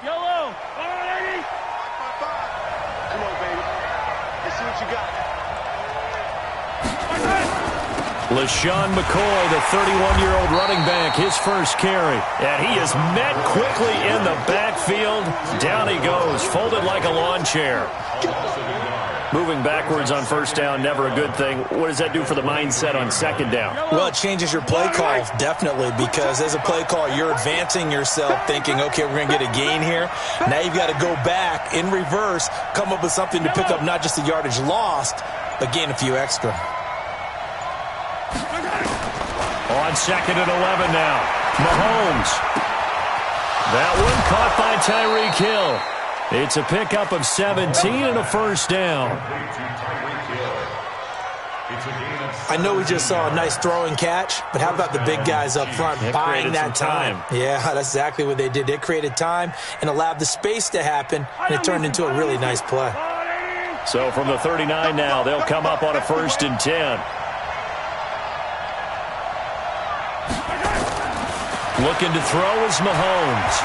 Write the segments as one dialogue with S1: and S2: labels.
S1: Yellow. Come on, baby. Let's see what you got.
S2: LaShawn McCoy, the 31-year-old running back, his first carry. And he is met quickly in the backfield. Down he goes, folded like a lawn chair. Moving backwards on first down, never a good thing. What does that do for the mindset on second down?
S3: Well, it changes your play call, definitely, because as a play call, you're advancing yourself thinking, okay, we're going to get a gain here. Now you've got to go back in reverse, come up with something to pick up not just the yardage lost, but gain a few extra.
S2: On second and 11 now. Mahomes. That one caught by Tyreek Hill. It's a pickup of 17 and a first down.
S3: I know we just saw a nice throwing catch, but how about the big guys up front buying that time? Yeah, that's exactly what they did. They created time and allowed the space to happen, and it turned into a really nice play.
S2: So from the 39 now, they'll come up on a first and 10. Looking to throw is Mahomes.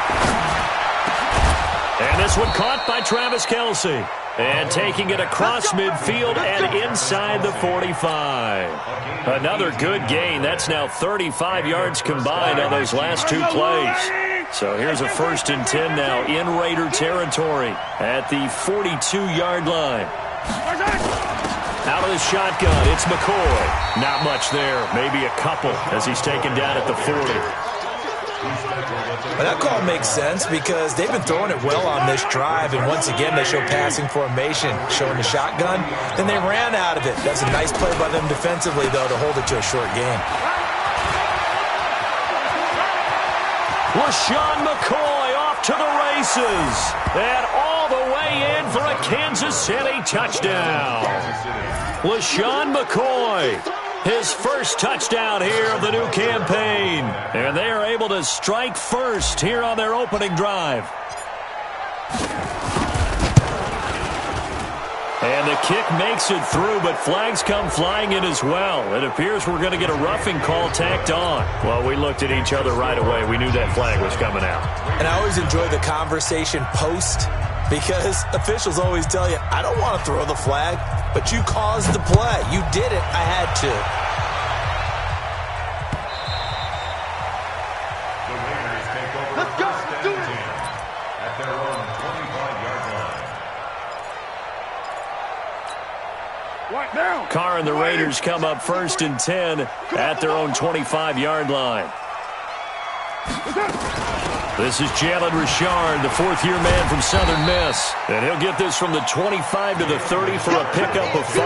S2: And this one caught by Travis Kelce. And taking it across midfield and inside the 45. Another good gain. That's now 35 yards combined on those last two plays. So here's a first and 10 now in Raider territory at the 42-yard line. Out of the shotgun, it's McCoy. Not much there, maybe a couple as he's taken down at the 40.
S3: Well, that call makes sense because they've been throwing it well on this drive, and once again they show passing formation, showing the shotgun. Then they ran out of it. That's a nice play by them defensively, though, to hold it to a short game.
S2: LaShawn McCoy off to the races. And all the way in for a Kansas City touchdown. LaShawn McCoy, his first touchdown here of the new campaign. And they are able to strike first here on their opening drive. And the kick makes it through, but flags come flying in as well. It appears we're going to get a roughing call tacked on. Well, we looked at each other right away. We knew that flag was coming out.
S3: And I always enjoy the conversation post because officials always tell you, I don't want to throw the flag, but you caused the play. You did it. I had to.
S1: Let's go. Do it.
S4: At their own 25-yard line.
S1: Right now.
S2: Carr and the Raiders come up first and 10 at their own 25-yard line. This is Jalen Richard, the fourth-year man from Southern Miss. And he'll get this from the 25 to the 30 for a pickup of 5.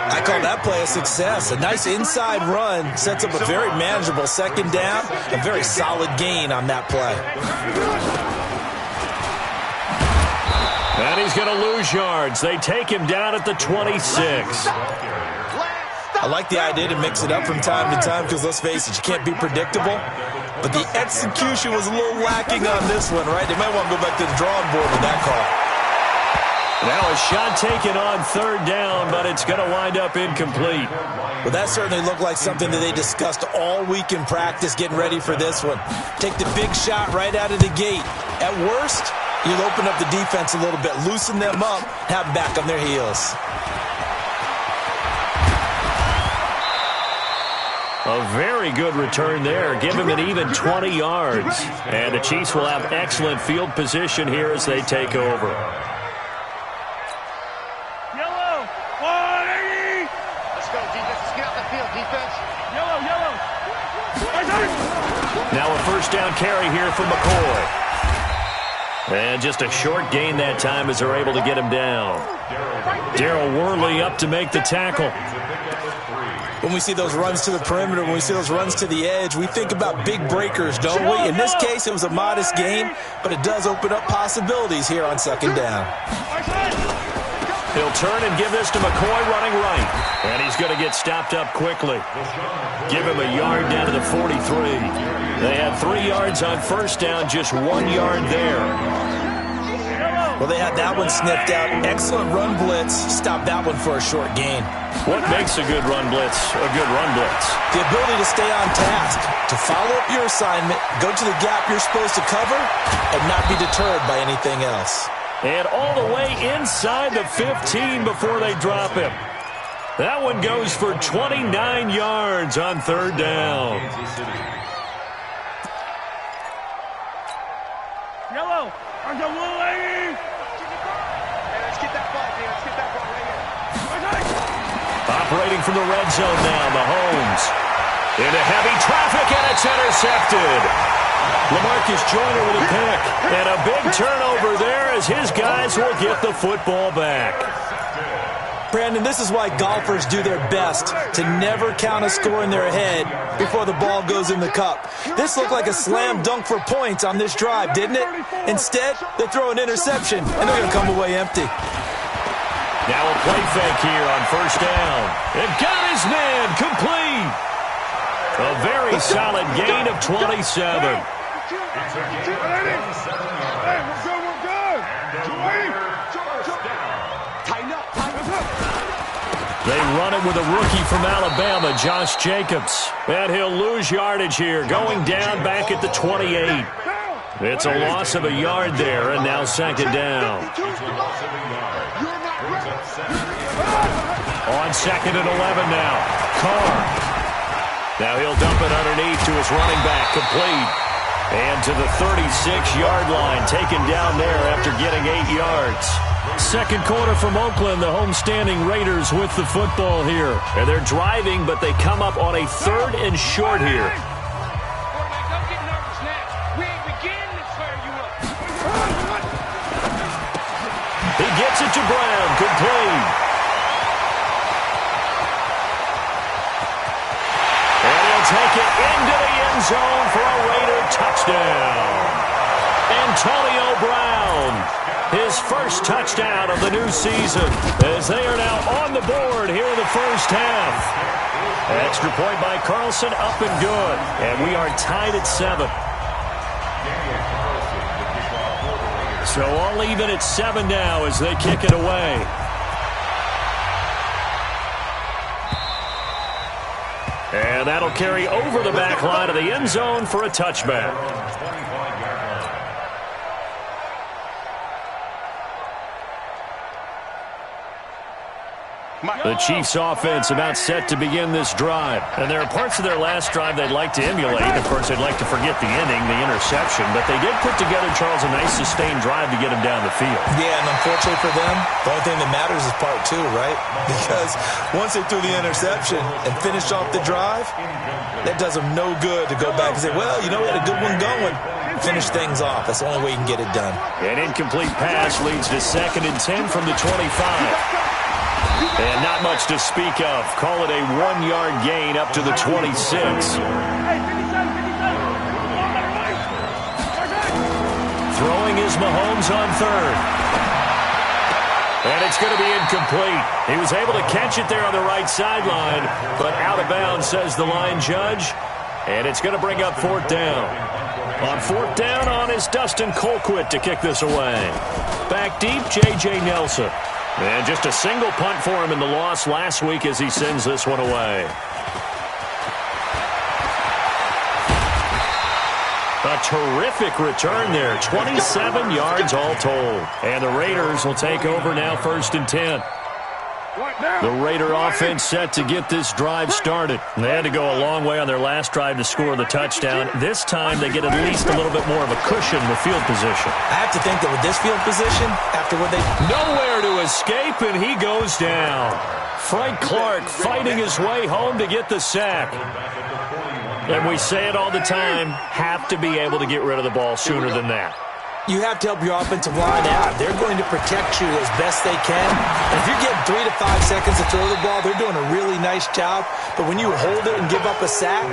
S3: I call that play a success. A nice inside run sets up a very manageable second down. A very solid gain on that play.
S2: And he's going to lose yards. They take him down at the 26.
S3: I like the idea to mix it up from time to time because, let's face it, you can't be predictable. But the execution was a little lacking on this one, right? They might want to go back to the drawing board with that call.
S2: Now a shot taken on third down, but it's going to wind up incomplete.
S3: Well, that certainly looked like something that they discussed all week in practice getting ready for this one. Take the big shot right out of the gate. At worst, you'll open up the defense a little bit, loosen them up, have them back on their heels.
S2: A very good return there. Give him an even 20 yards. And the Chiefs will have excellent field position here as they take over.
S1: Yellow. 180. Let's go, defense. Let's get out the field, defense. Yellow, yellow.
S2: Now a first down carry here for McCoy. And just a short gain that time as they're able to get him down. Darryl Worley up to make the tackle.
S3: When we see those runs to the perimeter, when we see those runs to the edge, we think about big breakers, don't we? In this case, it was a modest gain, but it does open up possibilities here on second down.
S2: He'll turn and give this to McCoy running right. And he's going to get stopped up quickly. Give him a yard down to the 43. They had 3 yards on first down, just 1 yard there.
S3: Well, they had that one sniffed out. Excellent run blitz. Stop that one for a short gain.
S2: What makes a good run blitz a good run blitz?
S3: The ability to stay on task, to follow up your assignment, go to the gap you're supposed to cover, and not be deterred by anything else.
S2: And all the way inside the 15 before they drop him. That one goes for 29 yards on third down.
S1: Yellow, on the little lady. Hey, let's get that ball, man. Let's get that ball right here.
S2: Operating from the red zone now, Mahomes. Into heavy traffic, and it's intercepted. LaMarcus Joyner with a pick. And a big turnover there as his guys will get the football back.
S3: Brandon, this is why golfers do their best to never count a score in their head before the ball goes in the cup. This looked like a slam dunk for points on this drive, didn't it? Instead, they throw an interception, and they're going to come away empty.
S2: Now a play fake here on first down. And got his man complete. A very solid gain of 27. They run it with a rookie from Alabama, Josh Jacobs. And he'll lose yardage here, going down back at the 28. It's a loss of a yard there, and now second down. On second and 11 now. Carr. Now he'll dump it underneath to his running back, complete. And to the 36-yard line, taken down there after getting 8 yards. Second quarter from Oakland, the homestanding Raiders with the football here. And they're driving, but they come up on a third and short here.
S1: Don't get nervous now. We ain't beginning to fire you up.
S2: He gets it to Brown, complete. And he'll take it into the end zone for a Raider touchdown. Antonio Brown. His first touchdown of the new season as they are now on the board here in the first half. Extra point by Carlson, up and good. And we are tied at 7. So all even at 7 now as they kick it away. And that'll carry over the back line of the end zone for a touchback. The Chiefs' offense about set to begin this drive. And there are parts of their last drive they'd like to emulate. Of course, they'd like to forget the inning, the interception. But they did put together, Charles, a nice sustained drive to get him down the field.
S3: Yeah, and unfortunately for them, the only thing that matters is part 2, right? Because once they threw the interception and finished off the drive, that does them no good to go back and say, well, you know, we had a good one going. Finish things off. That's the only way you can get it done.
S2: An incomplete pass leads to 2nd and 10 from the 25. And not much to speak of. Call it a 1-yard gain up to the 26. Throwing is Mahomes on third. And it's going to be incomplete. He was able to catch it there on the right sideline, but out of bounds, says the line judge. And it's going to bring up 4th down. On 4th down on is Dustin Colquitt to kick this away. Back deep, J.J. Nelson. And just a single punt for him in the loss last week as he sends this one away. A terrific return there. 27 yards all told. And the Raiders will take over now 1st and 10. The Raider offense set to get this drive started. They had to go a long way on their last drive to score the touchdown. This time they get at least a little bit more of a cushion with field position.
S3: I have to think that with this field position, after what they...
S2: Nowhere to escape, and he goes down. Frank Clark fighting his way home to get the sack. And we say it all the time, have to be able to get rid of the ball sooner than that.
S3: You have to help your offensive line out. They're going to protect you as best they can. And if you're getting 3 to 5 seconds to throw the ball, they're doing a really nice job. But when you hold it and give up a sack,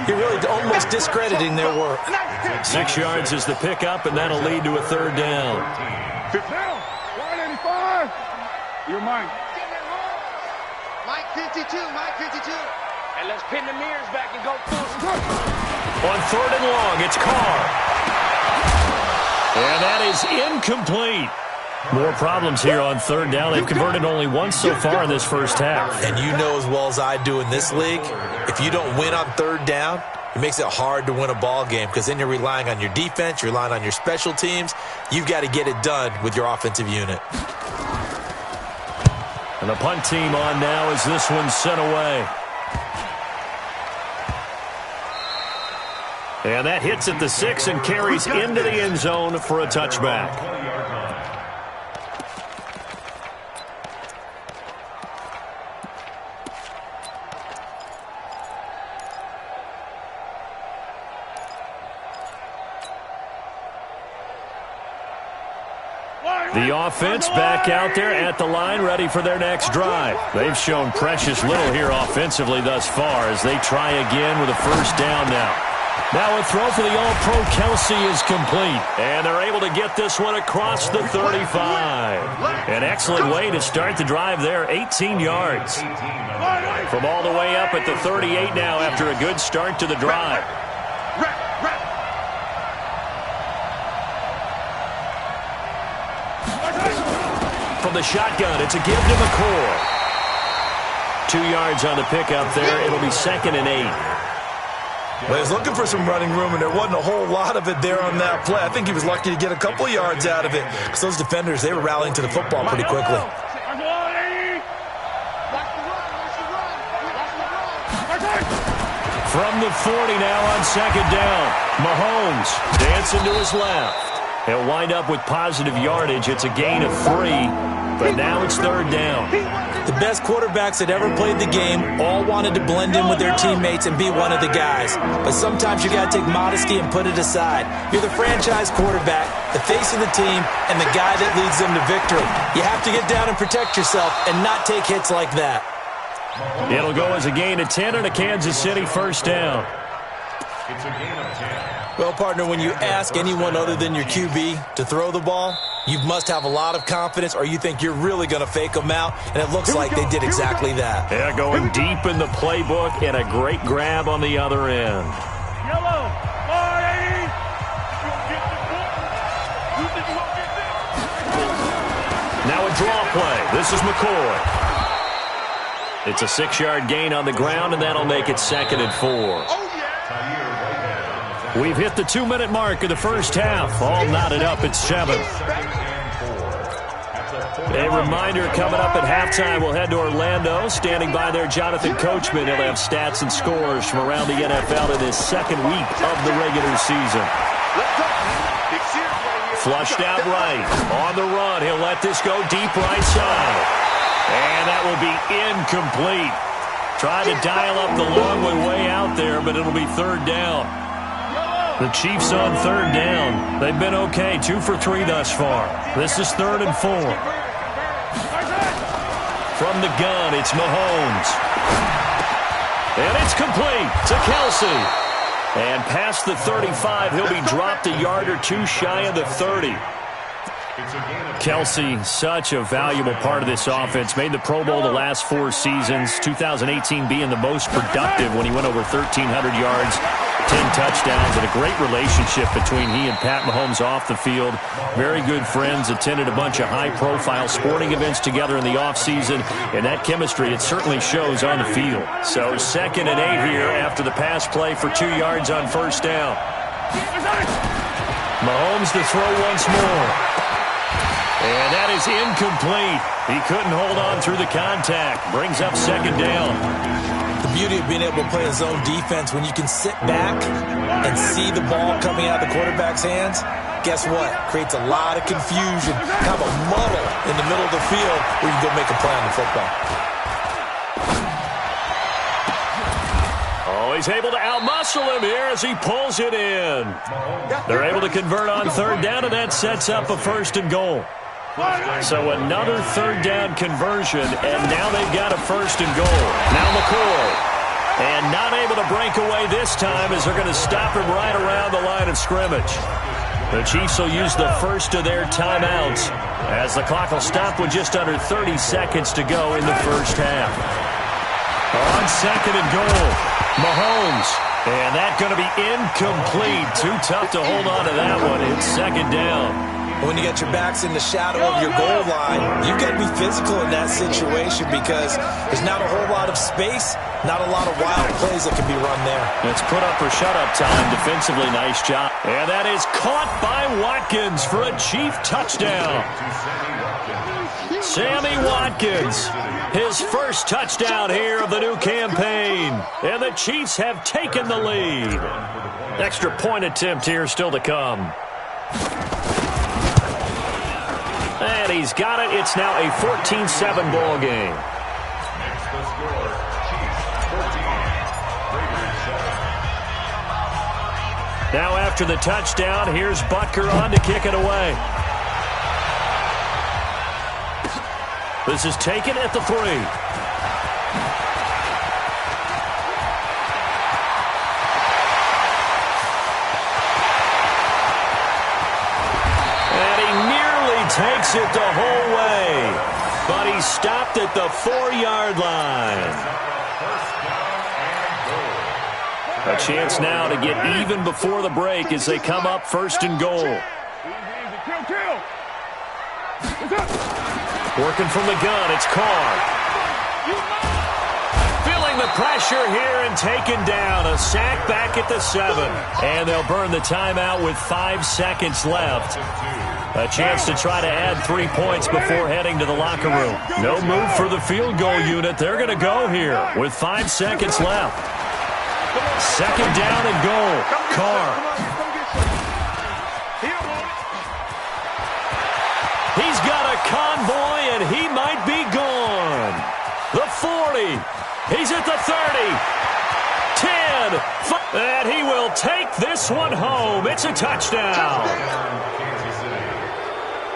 S3: you're really almost discrediting their work.
S2: 6 yards is the pickup, and that'll lead to a 3rd down.
S1: 185. You're mine. Mike 52, Mike 52. And let's pin the mirrors back and go full.
S2: On 3rd and long, it's Carr. And that is incomplete. More problems here on third down. They've converted only once so far in this first half.
S3: And you know as well as I do in this league, if you don't win on third down, it makes it hard to win a ball game because then you're relying on your defense, you're relying on your special teams. You've got to get it done with your offensive unit.
S2: And the punt team on now as this one's sent away. And that hits at the 6 and carries into the end zone for a touchback. The offense back out there at the line, ready for their next drive. They've shown precious little here offensively thus far as they try again with a first down now. Now a throw for the All-Pro Kelsey is complete, and they're able to get this one across the 35. An excellent way to start the drive there, 18 yards. From all the way up at the 38 now after a good start to the drive. From the shotgun, it's a give to McCoy. 2 yards on the pickup there. It'll be 2nd and 8.
S3: Well, he was looking for some running room, and there wasn't a whole lot of it there on that play. I think he was lucky to get a couple yards out of it because those defenders, they were rallying to the football pretty quickly.
S2: From the 40 now on 2nd down. Mahomes dancing to his left. He'll wind up with positive yardage. It's a gain of 3, but now it's 3rd down.
S3: The best quarterbacks that ever played the game all wanted to blend in with their teammates and be one of the guys. But sometimes you got to take modesty and put it aside. You're the franchise quarterback, the face of the team, and the guy that leads them to victory. You have to get down and protect yourself and not take hits like that.
S2: It'll go as a gain of 10 and a Kansas City first down.
S4: It's a gain of 10.
S3: Well, partner, when you ask anyone other than your QB to throw the ball, you must have a lot of confidence or you think you're really going to fake them out, and it looks like they did exactly that.
S2: Yeah, going deep in the playbook and a great grab on the other end.
S1: Yellow,
S2: now a draw play. This is McCoy. It's a 6-yard gain on the ground, and that'll make it 2nd and 4. We've hit the 2-minute mark of the first half. All knotted up at 7. A reminder coming up at halftime, we'll head to Orlando. Standing by there, Jonathan Coachman. He'll have stats and scores from around the NFL in his 2nd week of the regular season. Flushed out right. On the run, he'll let this go deep right side. And that will be incomplete. Trying to dial up the long way out there, but it'll be 3rd down. The Chiefs on 3rd down. They've been okay, 2 for 3 thus far. This is 3rd and 4. From the gun, it's Mahomes. And it's complete to Kelsey. And past the 35, he'll be dropped a yard or 2 shy of the 30. Kelsey, such a valuable part of this offense. Made the Pro Bowl the last 4 seasons. 2018 being the most productive when he went over 1,300 yards, 10 touchdowns, and a great relationship between he and Pat Mahomes off the field. Very good friends, attended a bunch of high-profile sporting events together in the offseason, and that chemistry, it certainly shows on the field. So 2nd and 8 here after the pass play for 2 yards on first down. Mahomes to throw once more. And that is incomplete. He couldn't hold on through the contact. Brings up 2nd down.
S3: The beauty of being able to play a zone defense, when you can sit back and see the ball coming out of the quarterback's hands, guess what? Creates a lot of confusion, kind of a muddle in the middle of the field where you can go make a play on the football.
S2: Oh, he's able to outmuscle him here as he pulls it in. They're able to convert on 3rd down, and that sets up a 1st and goal. So another 3rd down conversion, and now they've got a 1st and goal. Now McCoy. And not able to break away this time as they're going to stop him right around the line of scrimmage. The Chiefs will use the first of their timeouts as the clock will stop with just under 30 seconds to go in the first half. On 2nd and goal, Mahomes. And that's going to be incomplete. Too tough to hold on to that one. It's 2nd down.
S3: When you get your backs in the shadow of your goal line, you've got to be physical in that situation because there's not a whole lot of space, not a lot of wild plays that can be run there.
S2: It's put up or shut up time. Defensively, nice job. And that is caught by Watkins for a Chief touchdown. Sammy Watkins, his first touchdown here of the new campaign. And the Chiefs have taken the lead. Extra point attempt here still to come. And he's got it. It's now a 14-7 ball game. Now after the touchdown, here's Butker on to kick it away. This is taken at the 3. And he nearly takes it the whole way, but he stopped at the 4-yard line. A chance now to get even before the break as they come up 1st and goal. Working from the gun, it's Carr. Feeling the pressure here and taken down. A sack back at the 7. And they'll burn the timeout with 5 seconds left. A chance to try to add 3 points before heading to the locker room. No move for the field goal unit. They're going to go here with 5 seconds left. 2nd down and goal. Carr. He's got a convoy, and he might be gone. The 40. He's at the 30. 10. And he will take this one home. It's a touchdown.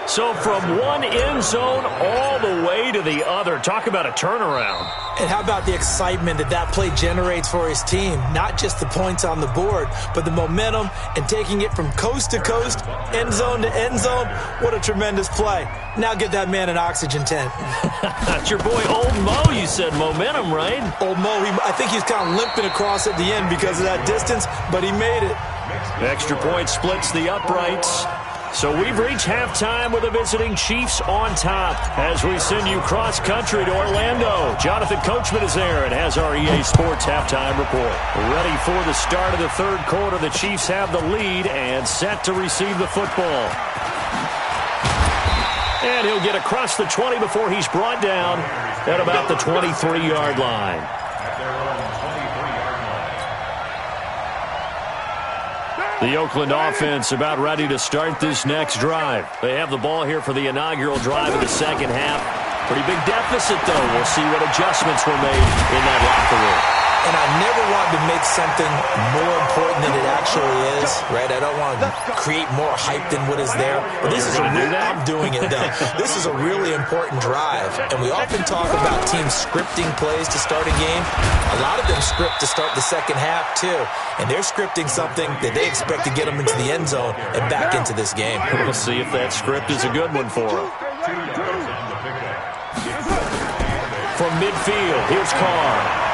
S2: So from one end zone all the way to the other. Talk about a turnaround.
S3: And how about the excitement that play generates for his team? Not just the points on the board, but the momentum and taking it from coast to coast, end zone to end zone. What a tremendous play. Now get that man an oxygen tent.
S2: That's your boy Old Mo. You said momentum, right?
S3: Old Mo, I think he's kind of limping across at the end because of that distance, but he made it.
S2: Extra point splits the uprights. So we've reached halftime with the visiting Chiefs on top as we send you cross-country to Orlando. Jonathan Coachman is there and has our EA Sports halftime report. Ready for the start of the 3rd quarter. The Chiefs have the lead and set to receive the football. And he'll get across the 20 before he's brought down at about the 23-yard line. The Oakland offense about ready to start this next drive. They have the ball here for the inaugural drive of the 2nd half. Pretty big deficit, though. We'll see what adjustments were made in that locker room.
S3: And I never want to make something more important than it actually is, right? I don't want to create more hype than what is there. But this is I'm doing it, though. This is a really important drive. And we often talk about teams scripting plays to start a game. A lot of them script to start the 2nd half, too. And they're scripting something that they expect to get them into the end zone and back into this game.
S2: We'll see if that script is a good one for them. From midfield, here's Carr.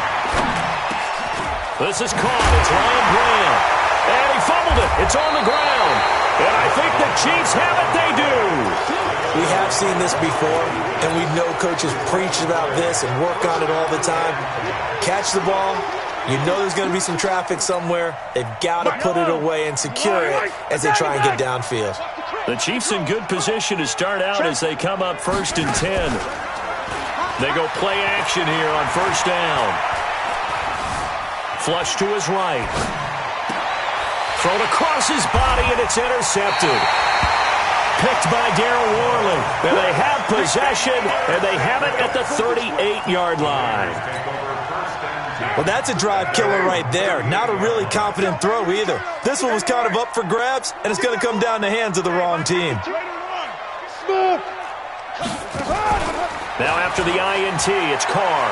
S2: This is caught. It's Ryan Graham. And he fumbled it. It's on the ground. And I think the Chiefs have it. They do.
S3: We have seen this before, and we know coaches preach about this and work on it all the time. Catch the ball. You know there's going to be some traffic somewhere. They've got to put it away and secure it as they try and get downfield.
S2: The Chiefs in good position to start out as they come up 1st and 10. They go play action here on 1st down. Flush to his right. Thrown across his body, and it's intercepted. Picked by Darryl Worley. And they have possession, and they have it at the 38-yard line.
S3: Well, that's a drive killer right there. Not a really confident throw either. This one was kind of up for grabs, and it's going to come down the hands of the wrong team.
S2: Now after the INT, it's Carr.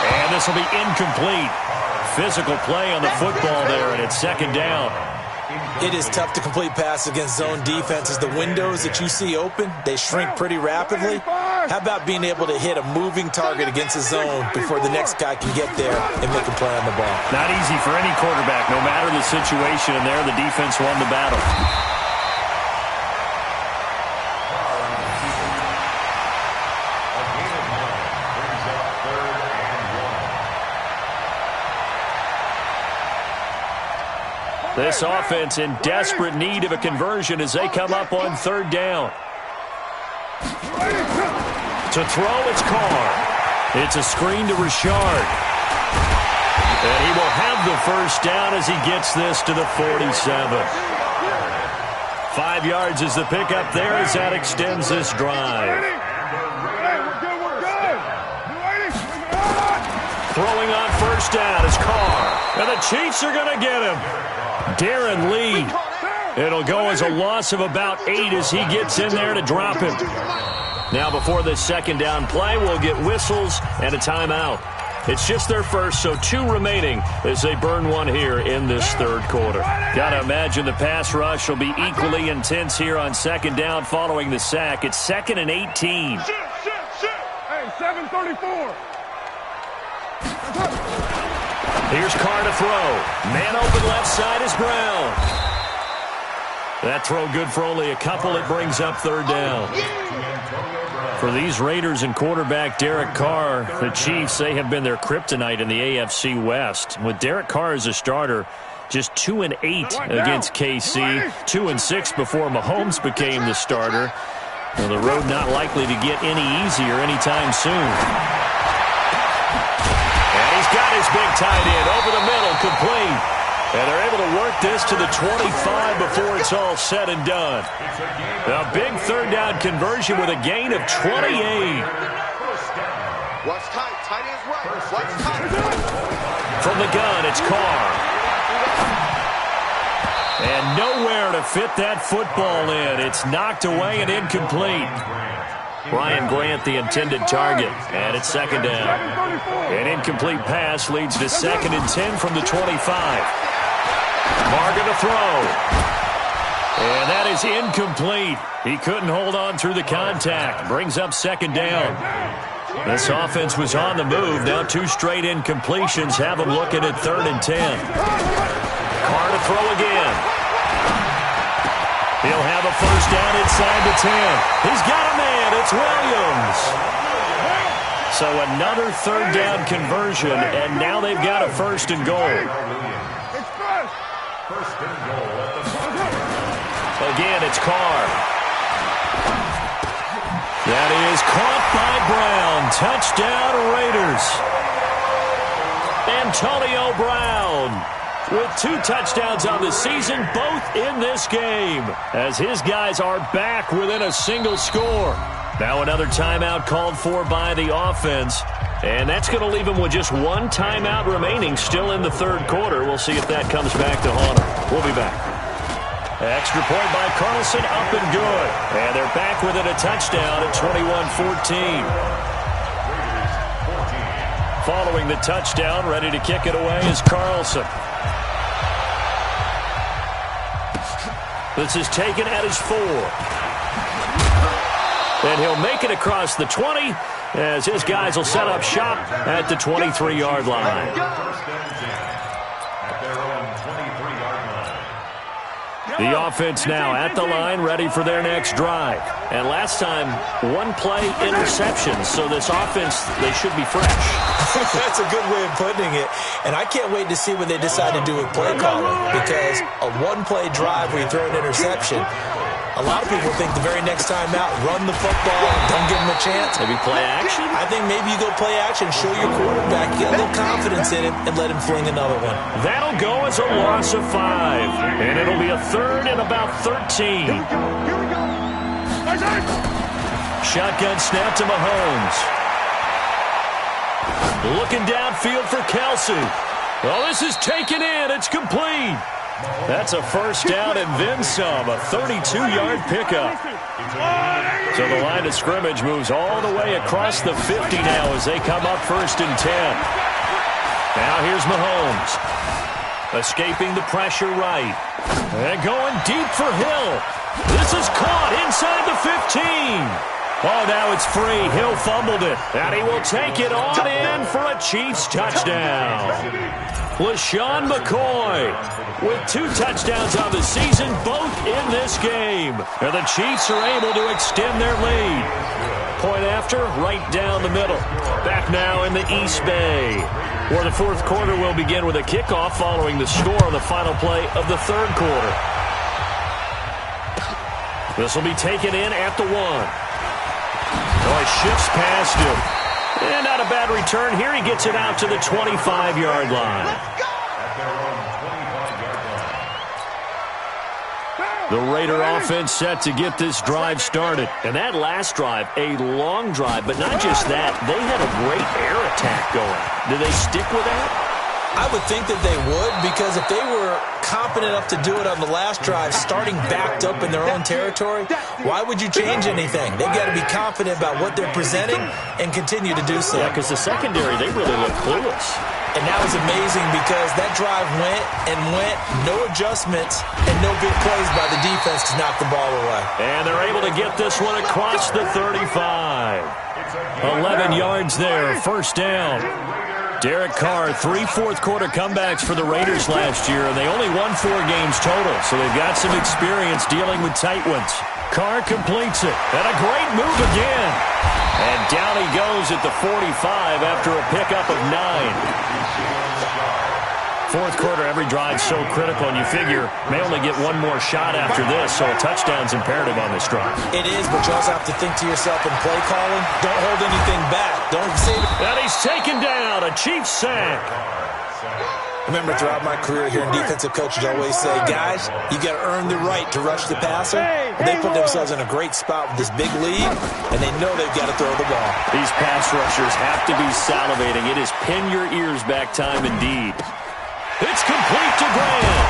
S2: And this will be incomplete. Physical play on the football there, and it's 2nd down.
S3: It is tough to complete passes against zone defenses. The windows that you see open, they shrink pretty rapidly. How about being able to hit a moving target against a zone before the next guy can get there and make a play on the ball?
S2: Not easy for any quarterback, no matter the situation, and there the defense won the battle. This offense in desperate need of a conversion as they come up on third down. To throw, it's Carr. It's a screen to Richard. And he will have the first down as he gets this to the 47. 5 yards is the pickup there as that extends this drive. Throwing on first down is Carr. And the Chiefs are going to get him. Darren Lee. It'll go as a loss of about 8 as he gets in there to drop him. Now before this second down play, we'll get whistles and a timeout. It's just their first, so 2 remaining as they burn one here in this third quarter. Got to imagine the pass rush will be equally intense here on second down following the sack. It's 2nd and 18.
S1: Hey, 7:34.
S2: Here's Carr to throw. Man open left side is Brown. That throw good for only a couple. It brings up third down. For these Raiders and quarterback Derek Carr, the Chiefs, they have been their kryptonite in the AFC West. With Derek Carr as a starter, just 2-8 against KC, 2-6 before Mahomes became the starter. Well, the road not likely to get any easier anytime soon. And he's got his big tight end over the middle, complete. And they're able to work this to the 25 before it's all said and done. A big third down conversion with a gain of 28.
S1: What's tight? Tight is right. What's tight?
S2: From the gun, it's Carr. And nowhere to fit that football in. It's knocked away and incomplete. Brian Grant, the intended target, and it's second down. An incomplete pass leads to 2nd and 10 from the 25. Morgan to throw. And that is incomplete. He couldn't hold on through the contact. Brings up second down. This offense was on the move. Now 2 straight incompletions have them looking at 3rd and 10. Carr to throw again. He'll have a first down inside the 10. He's got a man. It's Williams. So another third down conversion, and now they've got a 1st and goal. Again, it's Carr. That is caught by Brown. Touchdown, Raiders. Antonio Brown with 2 touchdowns on the season, both in this game, as his guys are back within a single score. Now another timeout called for by the offense, and that's going to leave him with just 1 timeout remaining still in the third quarter. We'll see if that comes back to haunt him. We'll be back. Extra point by Carlson, up and good. And they're back within a touchdown at 21-14. Following the touchdown, ready to kick it away is Carlson. This is taken at his 4. And he'll make it across the 20 as his guys will set up shop at the 23-yard line. The offense now at the line, ready for their next drive. And last time, 1-play interception. So this offense, they should be fresh.
S3: That's a good way of putting it. And I can't wait to see what they decide to do with play calling. Because a 1-play drive where you throw an interception, a lot of people think the very next time out, run the football, don't give him a chance.
S2: Maybe play action?
S3: I think maybe you go play action, show your quarterback, get a little confidence in him, and let him fling another one.
S2: That'll go as a loss of 5. And it'll be a 3rd and about 13. Shotgun snap to Mahomes. Looking downfield for Kelsey. Well, this is taken in. It's complete. That's a first down and then some, a 32-yard pickup. So the line of scrimmage moves all the way across the 50 now as they come up 1st and 10. Now here's Mahomes. Escaping the pressure right. And going deep for Hill. This is caught inside the 15. Oh, now it's free. Hill fumbled it. And he will take it on in for a Chiefs touchdown. LaShawn McCoy with 2 touchdowns on the season, both in this game. And the Chiefs are able to extend their lead. point after, right down the middle. Back now in the East Bay, where the fourth quarter will begin with a kickoff following the score on the final play of the third quarter. This will be taken in at the 1. Oh, he shifts past him. And not a bad return here. He gets it out to the 25-yard line. The Raider offense set to get this drive started. And that last drive, a long drive, but not just that. They had a great air attack going. Do they stick with that?
S3: I would think that they would, because if they were competent enough to do it on the last drive, starting backed up in their own territory, why would you change anything? They've got to be confident about what they're presenting and continue to do so.
S2: Yeah, because the secondary, they really look clueless.
S3: And that was amazing because that drive went and went, no adjustments, and no big plays by the defense to knock the ball away.
S2: And they're able to get this one across the 35. 11 yards there, first down. Derek Carr, 3 fourth-quarter comebacks for the Raiders last year, and they only won 4 games total, so they've got some experience dealing with tight ones. Carr completes it, and a great move again. And down he goes at the 45 after a pickup of 9. Fourth quarter, every drive so critical, and you figure may only get one more shot after this, so a touchdown's imperative on this drive.
S3: It is, but you also have to think to yourself in play calling, don't hold anything back. Don't save it.
S2: And he's taken down, a Chiefs sack.
S3: Remember, throughout my career here in defensive coaches, I always say, guys, you got to earn the right to rush the passer. They put themselves in a great spot with this big lead, and they know they've got to throw the ball.
S2: These pass rushers have to be salivating. It is pin your ears back time indeed. It's complete to Graham.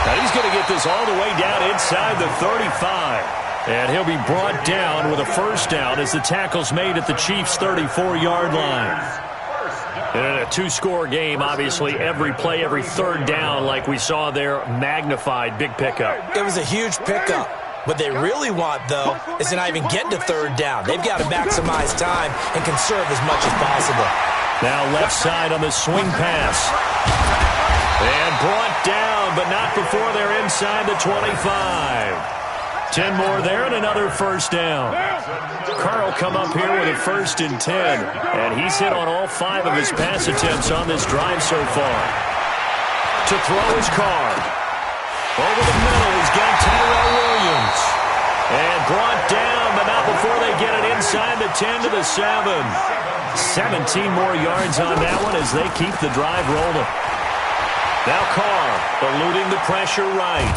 S2: Now he's going to get this all the way down inside the 35. And he'll be brought down with a first down as the tackle's made at the Chiefs' 34-yard line. And in a 2-score game, obviously, every play, every third down, like we saw there, magnified, big pickup.
S3: It was a huge pickup. What they really want, though, is to not even get to third down. They've got to maximize time and conserve as much as possible.
S2: Now left side on the swing pass. And brought down, but not before they're inside the 25. 10 more there and another first down. Carr will come up here with a 1st and 10. And he's hit on all 5 of his pass attempts on this drive so far. To throw his Carr. Over the middle, he's got Tyrell Williams. And brought down, but not before they get it inside the 10 to the 7. 17 more yards on that one as they keep the drive rolling. Now Carr eluding the pressure right.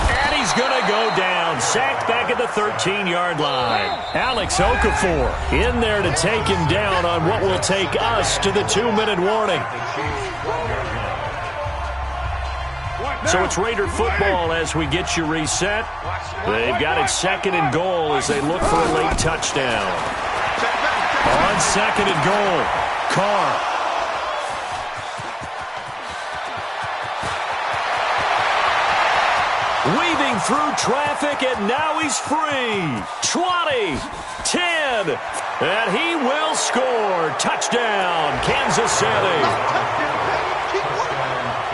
S2: And he's going to go down. Sacked back at the 13-yard line. Alex Okafor in there to take him down on what will take us to the 2-minute warning. So it's Raider football as we get you reset. They've got it 2nd and goal as they look for a late touchdown. On 2nd and goal, Carr. Weaving through traffic, and now he's free. 20, 10, and he will score. Touchdown, Kansas City.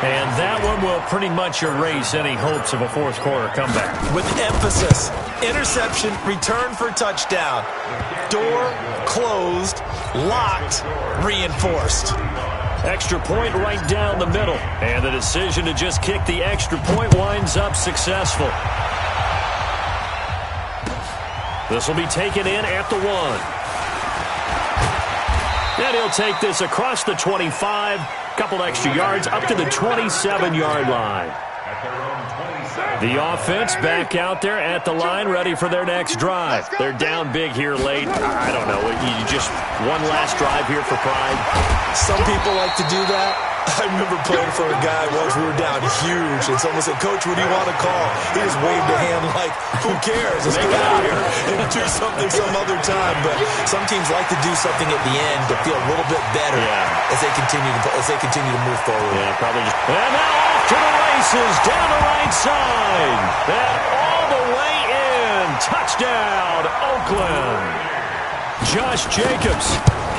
S2: And that one will pretty much erase any hopes of a fourth-quarter comeback.
S3: With emphasis, interception, return for touchdown. Door closed, locked, reinforced.
S2: Extra point right down the middle. And the decision to just kick the extra point winds up successful. This will be taken in at the 1. And he'll take this across the 25. Couple extra yards up to the 27-yard line. The offense back out there at the line, ready for their next drive. They're down big here late. I don't know. You just one last drive here for pride.
S3: Some people like to do that. I remember playing for a guy once. We were down huge, and someone said, "Coach, what do you want to call?" He just waved a hand like, "Who cares? Let's get out of here and do something some other time." But some teams like to do something at the end to feel a little bit better as they continue to move forward.
S2: Yeah, probably just. And now off to the races, down the right side, and all the way in. Touchdown, Oakland. Josh Jacobs.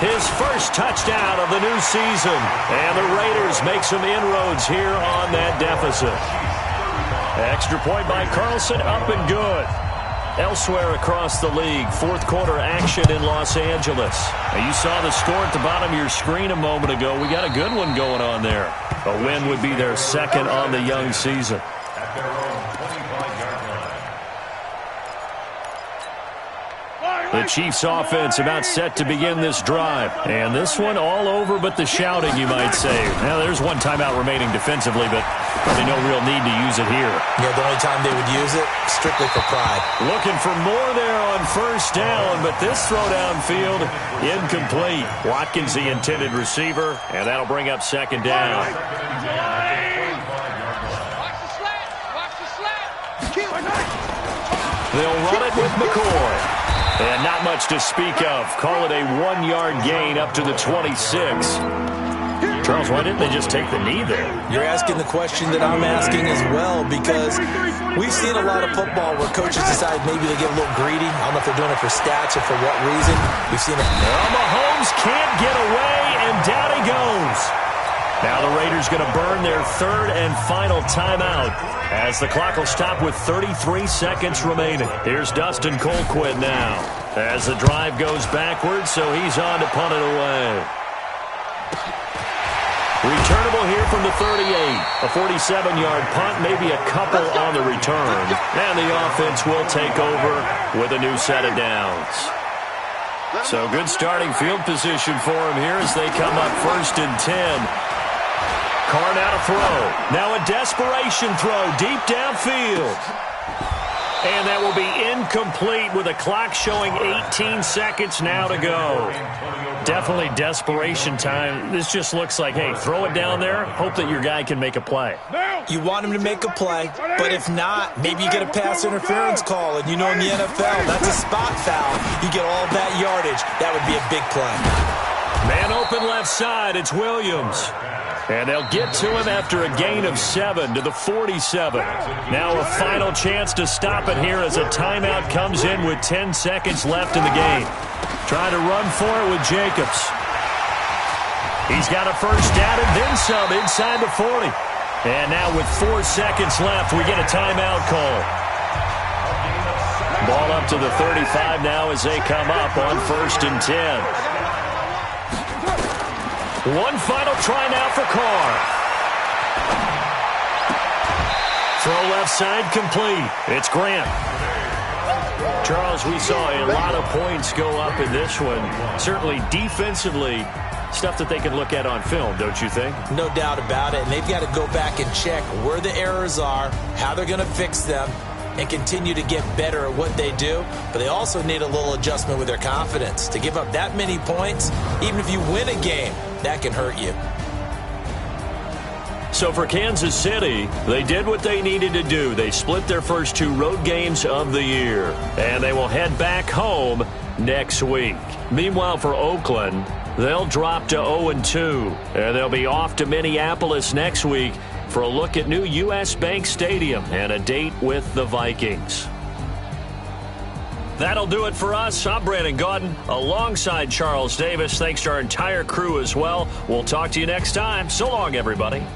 S2: His first touchdown of the new season. And the Raiders make some inroads here on that deficit. Extra point by Carlson, up and good. Elsewhere across the league, fourth quarter action in Los Angeles. Now, you saw the score at the bottom of your screen a moment ago. We got a good one going on there. A win would be their second on the young season.
S4: At their own 25-yard line.
S2: The Chiefs offense about set to begin this drive. And this one all over but the shouting, you might say. Now, there's one timeout remaining defensively, but probably no real need to use it here.
S3: Yeah, the only time they would use it, strictly for pride.
S2: Looking for more there on first down, but this throw downfield, incomplete. Watkins, the intended receiver, and that'll bring up second down.
S1: Watch the slant! Watch the slant!
S2: They'll run it with McCoy. And not much to speak of. Call it a 1-yard gain up to the 26. Charles, why didn't they just take the knee there?
S3: You're asking the question that I'm asking as well, because we've seen a lot of football where coaches decide maybe they get a little greedy. I don't know if they're doing it for stats or for what reason. We've seen it.
S2: Well, Mahomes can't get away, and down he goes. Now the Raiders going to burn their third and final timeout as the clock will stop with 33 seconds remaining. Here's Dustin Colquitt now as the drive goes backwards, so he's on to punt it away. Returnable here from the 38. A 47-yard punt, maybe a couple on the return. And the offense will take over with a new set of downs. So good starting field position for him here as they come up 1st and 10. Carr now to throw. Now a desperation throw deep downfield. And that will be incomplete with a clock showing 18 seconds now to go. Definitely desperation time. This just looks like, hey, throw it down there, hope that your guy can make a play.
S3: You want him to make a play, but if not, maybe you get a pass interference call. And you know in the NFL, that's a spot foul. You get all that yardage. That would be a big play.
S2: Man open left side, it's Williams. And they'll get to him after a gain of 7 to the 47. Now a final chance to stop it here as a timeout comes in with 10 seconds left in the game. Trying to run for it with Jacobs. He's got a first down and then some inside the 40. And now with 4 seconds left, we get a timeout call. Ball up to the 35 now as they come up on 1st and 10. One final try now for Carr. Throw left side complete. It's Grant. Charles, we saw a lot of points go up in this one. Certainly defensively, stuff that they can look at on film, don't you think?
S3: No doubt about it. And they've got to go back and check where the errors are, how they're going to fix them, and continue to get better at what they do. But they also need a little adjustment with their confidence. To give up that many points, even if you win a game, that can hurt you.
S2: So for Kansas City, they did what they needed to do. They split their first 2 road games of the year, and they will head back home next week. Meanwhile, for Oakland, they'll drop to 0-2, and they'll be off to Minneapolis next week for a look at new U.S. Bank Stadium and a date with the Vikings. That'll do it for us. I'm Brandon Gaudin alongside Charles Davis. Thanks to our entire crew as well. We'll talk to you next time. So long, everybody.